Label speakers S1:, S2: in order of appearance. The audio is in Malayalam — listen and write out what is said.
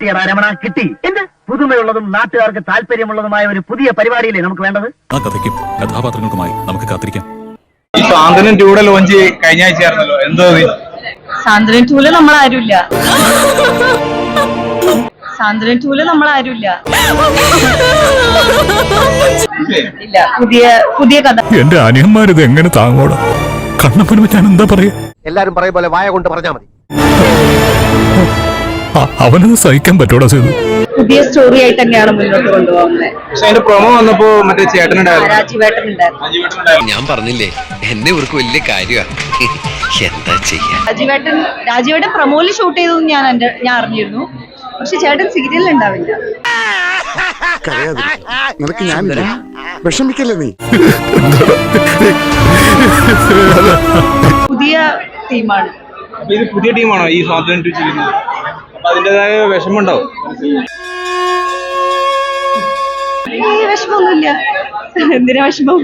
S1: കിട്ടിയടാ രമണ, കിട്ടി. എന്ത് പുതുമയുള്ളതും നാട്ടുകാർക്ക് താല്പര്യമുള്ളതുമായ ഒരു പുതിയ പരിപാടിയില്ലേ നമുക്ക് വേണ്ടത്?
S2: ആ കഥയ്ക്കും കഥാപാത്രങ്ങൾക്കുമായി നമുക്ക് കാത്തിരിക്കാം.
S3: ഈ സാന്ത്വനം 2 ലോഞ്ച് കഴിഞ്ഞ ആഴ്ച ആയിരുന്നല്ലോ, എന്തോ
S4: സാന്ത്വനം 2 നമ്മളാരുമില്ല. സാന്ത്വനം 2 നമ്മളാരുമില്ല. ഇല്ല, പുതിയ കഥ.
S2: എന്റെ അനിയന്മാരിത് എങ്ങനെ താങ്ങോടാ? കണ്ണപ്പന് ഞാൻ എന്താ പറയാ?
S5: എല്ലാരും പറയും പോലെ വായ കൊണ്ട് പറഞ്ഞാ മതി.
S2: അവനത് സഹിക്കാൻ പറ്റൂടാ ചെയ്തു.
S4: പുതിയ സ്റ്റോറി ആയിട്ട് തന്നെയാണ് മുന്നോട്ട് കൊണ്ടുപോകുന്നത്.
S3: പക്ഷെ അതിന്റെ പ്രൊമോ വന്നപ്പോ മറ്റേ ചേട്ടനുണ്ടായിരുന്നു,
S4: രാജീവേട്ടനുണ്ടായിരുന്നു.
S6: ഞാൻ പറഞ്ഞില്ലേ, എന്നെ ഇവർക്ക് വലിയ കാര്യമാണ്. എന്താ ചെയ്യാ?
S4: രാജീവേട്ടൻ പ്രൊമോയിൽ ഷൂട്ട് ചെയ്തതെന്ന് ഞാൻ അറിഞ്ഞിരുന്നു. പക്ഷെ ചേട്ടൻ സീരിയലിൽ ഉണ്ടാവില്ല.
S7: നിനക്ക് ഞാനില്ല, വിഷമിക്കല്ലേ നീ.
S4: പുതിയ ടീമാണ്.
S3: അപ്പൊ ഇത് പുതിയ ടീമാണോ ഈ സാന്ത്വനം 2 ചെയ്യുന്നത്? അപ്പൊ അതിന്റേതായ വിഷമമുണ്ടാവും.
S4: വിഷമൊന്നുമില്ല. എന്തിനാ വിഷമം?